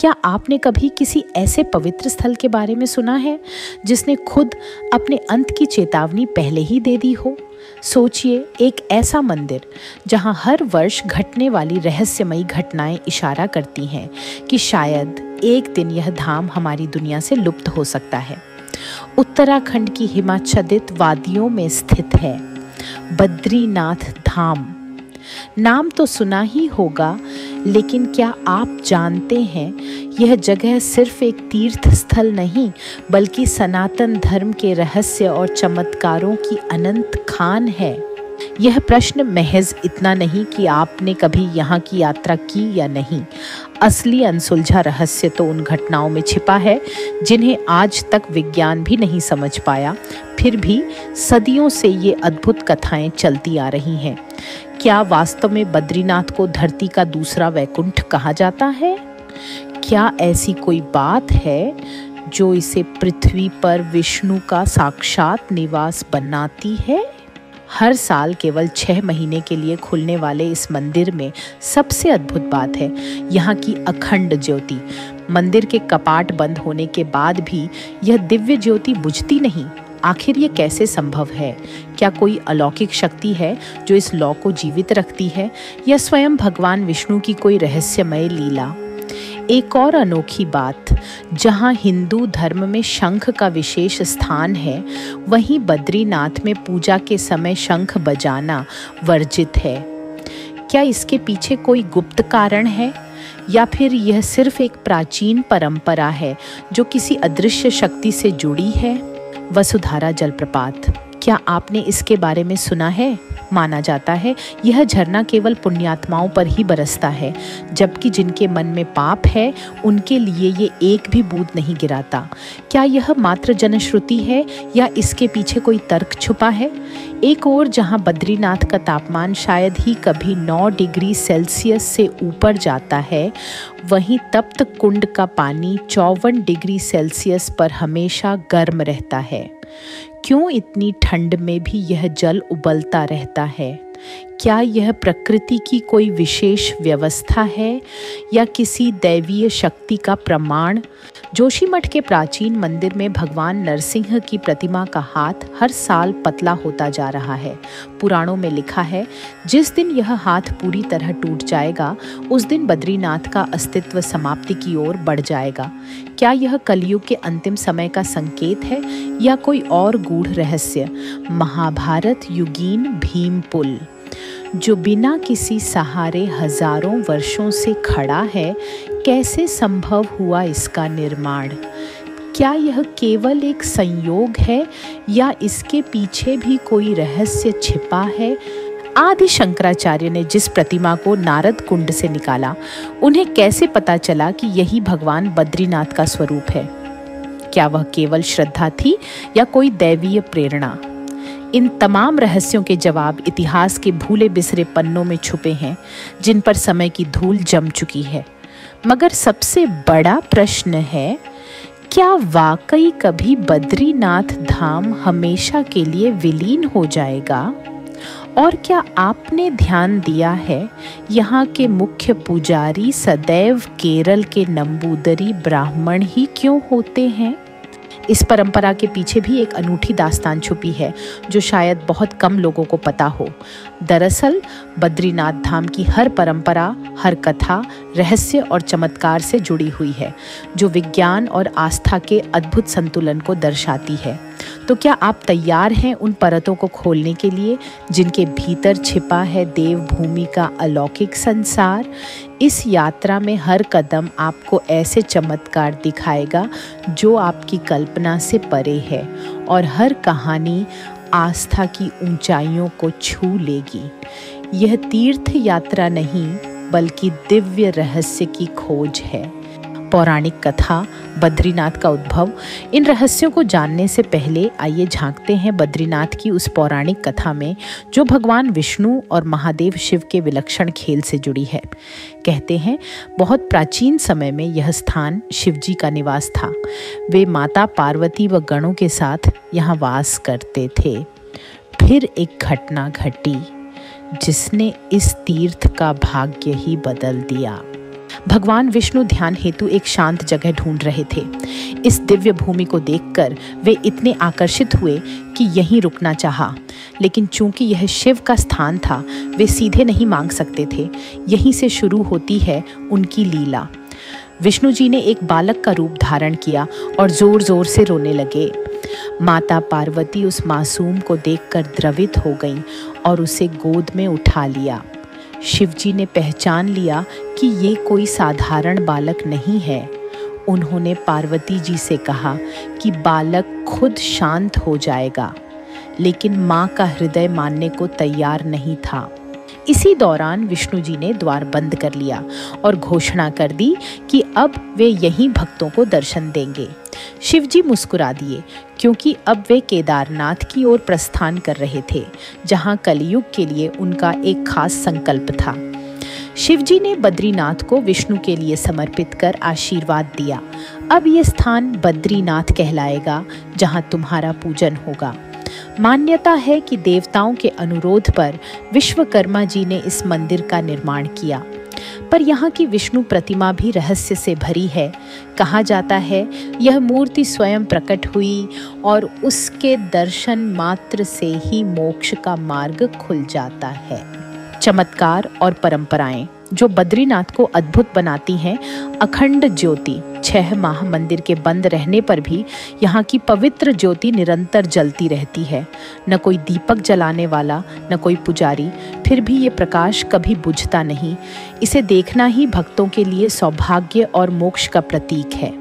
क्या आपने कभी किसी ऐसे पवित्र स्थल के बारे में सुना है जिसने खुद अपने अंत की चेतावनी पहले ही दे दी हो? सोचिए, एक ऐसा मंदिर जहां हर वर्ष घटने वाली रहस्यमयी घटनाएं इशारा करती हैं कि शायद एक दिन यह धाम हमारी दुनिया से लुप्त हो सकता है। उत्तराखंड की हिमाच्छादित वादियों में स्थित है बद्रीनाथ धाम। नाम तो सुना ही होगा, लेकिन क्या आप जानते हैं यह जगह सिर्फ एक तीर्थ स्थल नहीं बल्कि सनातन धर्म के रहस्य और चमत्कारों की अनंत खान है। यह प्रश्न महज इतना नहीं कि आपने कभी यहाँ की यात्रा की या नहीं। असली अनसुलझा रहस्य तो उन घटनाओं में छिपा है जिन्हें आज तक विज्ञान भी नहीं समझ पाया। फिर भी सदियों से ये अद्भुत कथाएं चलती आ रही हैं। क्या वास्तव में बद्रीनाथ को धरती का दूसरा वैकुंठ कहा जाता है? क्या ऐसी कोई बात है जो इसे पृथ्वी पर विष्णु का साक्षात निवास बनाती है? हर साल केवल 6 महीने के लिए खुलने वाले इस मंदिर में सबसे अद्भुत बात है यहाँ की अखंड ज्योति। मंदिर के कपाट बंद होने के बाद भी यह दिव्य ज्योति बुझती नहीं। आखिर ये कैसे संभव है? क्या कोई अलौकिक शक्ति है जो इस लौ को जीवित रखती है, या स्वयं भगवान विष्णु की कोई रहस्यमय लीला? एक और अनोखी बात, जहां हिंदू धर्म में शंख का विशेष स्थान है, वहीं बद्रीनाथ में पूजा के समय शंख बजाना वर्जित है। क्या इसके पीछे कोई गुप्त कारण है, या फिर यह सिर्फ एक प्राचीन परंपरा है जो किसी अदृश्य शक्ति से जुड़ी है? वसुधारा जलप्रपात, क्या आपने इसके बारे में सुना है? माना जाता है यह झरना केवल पुण्यात्माओं पर ही बरसता है, जबकि जिनके मन में पाप है उनके लिए ये एक भी बूंद नहीं गिराता। क्या यह मात्र जनश्रुति है या इसके पीछे कोई तर्क छुपा है? एक और जहां बद्रीनाथ का तापमान शायद ही कभी 9 डिग्री सेल्सियस से ऊपर जाता है, वहीं तप्त कुंड का पानी 54 डिग्री सेल्सियस पर हमेशा गर्म रहता है। क्यों इतनी ठंड में भी यह जल उबलता रहता है? क्या यह प्रकृति की कोई विशेष व्यवस्था है या किसी दैवीय शक्ति का प्रमाण? जोशीमठ के प्राचीन मंदिर में भगवान नरसिंह की प्रतिमा का हाथ हर साल पतला होता जा रहा है। पुराणों में लिखा है, जिस दिन यह हाथ पूरी तरह टूट जाएगा उस दिन बद्रीनाथ का अस्तित्व समाप्ति की ओर बढ़ जाएगा। क्या यह कलयुग के अंतिम समय का संकेत है या कोई और गूढ़ रहस्य? महाभारत युगीन भीम पुल, जो बिना किसी सहारे हजारों वर्षों से खड़ा है, कैसे संभव हुआ इसका निर्माण? क्या यह केवल एक संयोग है या इसके पीछे भी कोई रहस्य छिपा है? आदि शंकराचार्य ने जिस प्रतिमा को नारद कुंड से निकाला, उन्हें कैसे पता चला कि यही भगवान बद्रीनाथ का स्वरूप है? क्या वह केवल श्रद्धा थी या कोई दैवीय प्रेरणा? इन तमाम रहस्यों के जवाब इतिहास के भूले बिसरे पन्नों में छुपे हैं, जिन पर समय की धूल जम चुकी है। मगर सबसे बड़ा प्रश्न है, क्या वाकई कभी बद्रीनाथ धाम हमेशा के लिए विलीन हो जाएगा? और क्या आपने ध्यान दिया है, यहाँ के मुख्य पुजारी सदैव केरल के नंबूदरी ब्राह्मण ही क्यों होते हैं? इस परंपरा के पीछे भी एक अनूठी दास्तान छुपी है जो शायद बहुत कम लोगों को पता हो। दरअसल बद्रीनाथ धाम की हर परंपरा, हर कथा रहस्य और चमत्कार से जुड़ी हुई है, जो विज्ञान और आस्था के अद्भुत संतुलन को दर्शाती है। तो क्या आप तैयार हैं उन परतों को खोलने के लिए जिनके भीतर छिपा है देवभूमि का अलौकिक संसार? इस यात्रा में हर कदम आपको ऐसे चमत्कार दिखाएगा जो आपकी कल्पना से परे है, और हर कहानी आस्था की ऊंचाइयों को छू लेगी। यह तीर्थ यात्रा नहीं बल्कि दिव्य रहस्य की खोज है। पौराणिक कथा, बद्रीनाथ का उद्भव। इन रहस्यों को जानने से पहले आइए झांकते हैं बद्रीनाथ की उस पौराणिक कथा में जो भगवान विष्णु और महादेव शिव के विलक्षण खेल से जुड़ी है। कहते हैं बहुत प्राचीन समय में यह स्थान शिवजी का निवास था। वे माता पार्वती व गणों के साथ यहाँ वास करते थे। फिर एक घटना घटी जिसने इस तीर्थ का भाग्य ही बदल दिया। भगवान विष्णु ध्यान हेतु एक शांत जगह ढूंढ रहे थे। इस दिव्य भूमि को देखकर वे इतने आकर्षित हुए कि यहीं रुकना चाहा, लेकिन चूंकि यह शिव का स्थान था, वे सीधे नहीं मांग सकते थे। यहीं से शुरू होती है उनकी लीला। विष्णु जी ने एक बालक का रूप धारण किया और जोर जोर से रोने लगे। माता पार्वती उस मासूम को देखकर द्रवित हो गईं और उसे गोद में उठा लिया। शिवजी ने पहचान लिया कि ये कोई साधारण बालक नहीं है। उन्होंने पार्वती जी से कहा कि बालक खुद शांत हो जाएगा, लेकिन माँ का हृदय मानने को तैयार नहीं था। इसी दौरान विष्णु जी ने द्वार बंद कर लिया और घोषणा कर दी कि अब वे यहीं भक्तों को दर्शन देंगे। शिवजी मुस्कुरा दिए, क्योंकि अब वे केदारनाथ की ओर प्रस्थान कर रहे थे, जहां कलयुग के लिए उनका एक खास संकल्प था। शिवजी ने बद्रीनाथ को विष्णु के लिए समर्पित कर आशीर्वाद दिया। अब ये स्थान बद्रीनाथ कहलाएगा, जहां तुम्हारा पूजन होगा। मान्यता है कि देवताओं के अनुरोध पर विश्वकर्मा जी ने इस मंदिर का निर्माण किया, पर यहाँ की विष्णु प्रतिमा भी रहस्य से भरी है। कहा जाता है यह मूर्ति स्वयं प्रकट हुई और उसके दर्शन मात्र से ही मोक्ष का मार्ग खुल जाता है। चमत्कार और परंपराएं जो बद्रीनाथ को अद्भुत बनाती हैं। अखंड ज्योति 6 माह मंदिर के बंद रहने पर भी यहाँ की पवित्र ज्योति निरंतर जलती रहती है। न कोई दीपक जलाने वाला, न कोई पुजारी, फिर भी ये प्रकाश कभी बुझता नहीं। इसे देखना ही भक्तों के लिए सौभाग्य और मोक्ष का प्रतीक है।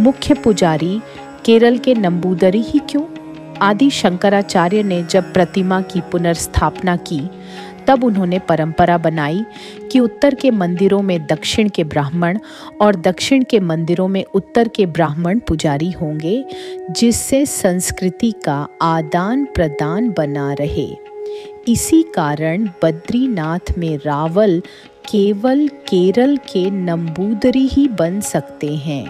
मुख्य पुजारी केरल के नंबूदरी ही क्यों? आदि शंकराचार्य ने जब प्रतिमा की पुनर्स्थापना की, तब उन्होंने परंपरा बनाई कि उत्तर के मंदिरों में दक्षिण के ब्राह्मण और दक्षिण के मंदिरों में उत्तर के ब्राह्मण पुजारी होंगे, जिससे संस्कृति का आदान प्रदान बना रहे। इसी कारण बद्रीनाथ में रावल केवल केरल के नंबूदरी ही बन सकते हैं।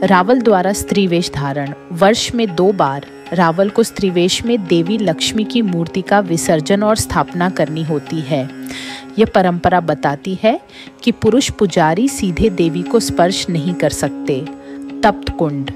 रावल द्वारा स्त्रीवेश धारण। वर्ष में 2 बार रावल को स्त्रीवेश में देवी लक्ष्मी की मूर्ति का विसर्जन और स्थापना करनी होती है। यह परंपरा बताती है कि पुरुष पुजारी सीधे देवी को स्पर्श नहीं कर सकते। तप्त कुंड।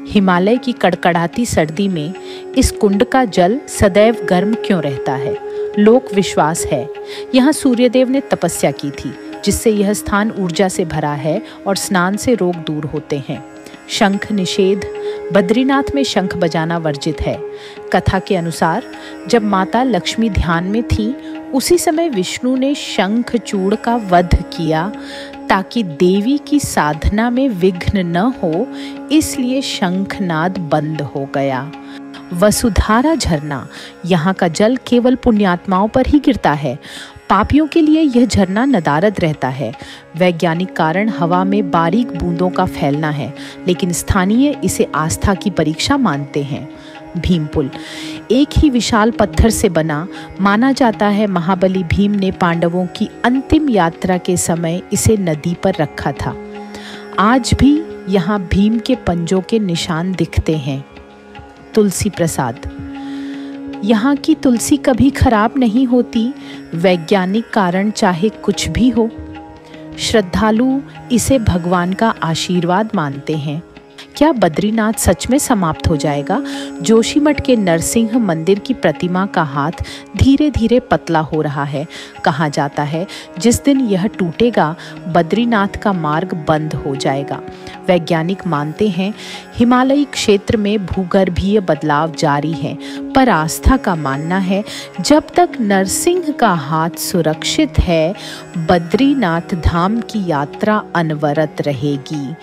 हिमालय की कड़कड़ाती सर्दी में इस कुंड का जल सदैव गर्म क्यों रहता है? लोक विश्वास है यहाँ सूर्यदेव ने तपस्या की थी, जिससे यह स्थान ऊर्जा से भरा है और स्नान से रोग दूर होते हैं। शंख निषेध। बद्रीनाथ में शंख बजाना वर्जित है। कथा के अनुसार जब माता लक्ष्मी ध्यान में थी, उसी समय विष्णु ने शंखचूड़ का वध किया ताकि देवी की साधना में विघ्न न हो, इसलिए शंखनाद बंद हो गया। वसुधारा झरना। यहाँ का जल केवल पुण्यात्माओं पर ही गिरता है। पापियों के लिए यह झरना नदारद रहता है। वैज्ञानिक कारण हवा में बारीक बूंदों का फैलना है, लेकिन स्थानीय इसे आस्था की परीक्षा मानते हैं। भीमपुल। एक ही विशाल पत्थर से बना, माना जाता है महाबली भीम ने पांडवों की अंतिम यात्रा के समय इसे नदी पर रखा था। आज भी यहाँ भीम के पंजों के निशान दिखते हैं। तुलसी प्रसाद। यहाँ की तुलसी कभी खराब नहीं होती, वैज्ञानिक कारण चाहे कुछ भी हो। श्रद्धालु इसे भगवान का आशीर्वाद मानते हैं। क्या बद्रीनाथ सच में समाप्त हो जाएगा? जोशीमठ के नरसिंह मंदिर की प्रतिमा का हाथ धीरे धीरे पतला हो रहा है। कहा जाता है जिस दिन यह टूटेगा, बद्रीनाथ का मार्ग बंद हो जाएगा। वैज्ञानिक मानते हैं हिमालयी क्षेत्र में भूगर्भीय बदलाव जारी है, पर आस्था का मानना है जब तक नरसिंह का हाथ सुरक्षित है, बद्रीनाथ धाम की यात्रा अनवरत रहेगी।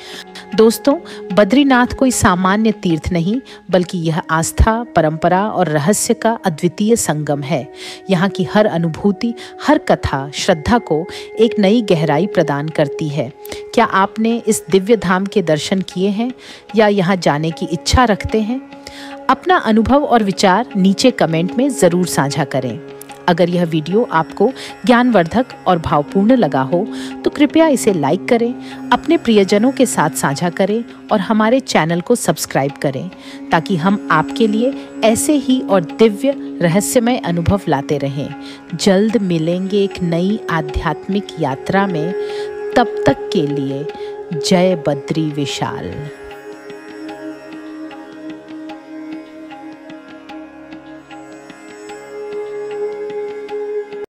दोस्तों, बद्रीनाथ कोई सामान्य तीर्थ नहीं, बल्कि यह आस्था, परंपरा और रहस्य का अद्वितीय संगम है। यहाँ की हर अनुभूति, हर कथा श्रद्धा को एक नई गहराई प्रदान करती है। क्या आपने इस दिव्य धाम के दर्शन किए हैं या यहाँ जाने की इच्छा रखते हैं? अपना अनुभव और विचार नीचे कमेंट में ज़रूर साझा करें। अगर यह वीडियो आपको ज्ञानवर्धक और भावपूर्ण लगा हो तो कृपया इसे लाइक करें, अपने प्रियजनों के साथ साझा करें और हमारे चैनल को सब्सक्राइब करें, ताकि हम आपके लिए ऐसे ही और दिव्य रहस्यमय अनुभव लाते रहें। जल्द मिलेंगे एक नई आध्यात्मिक यात्रा में। तब तक के लिए जय बद्री विशाल।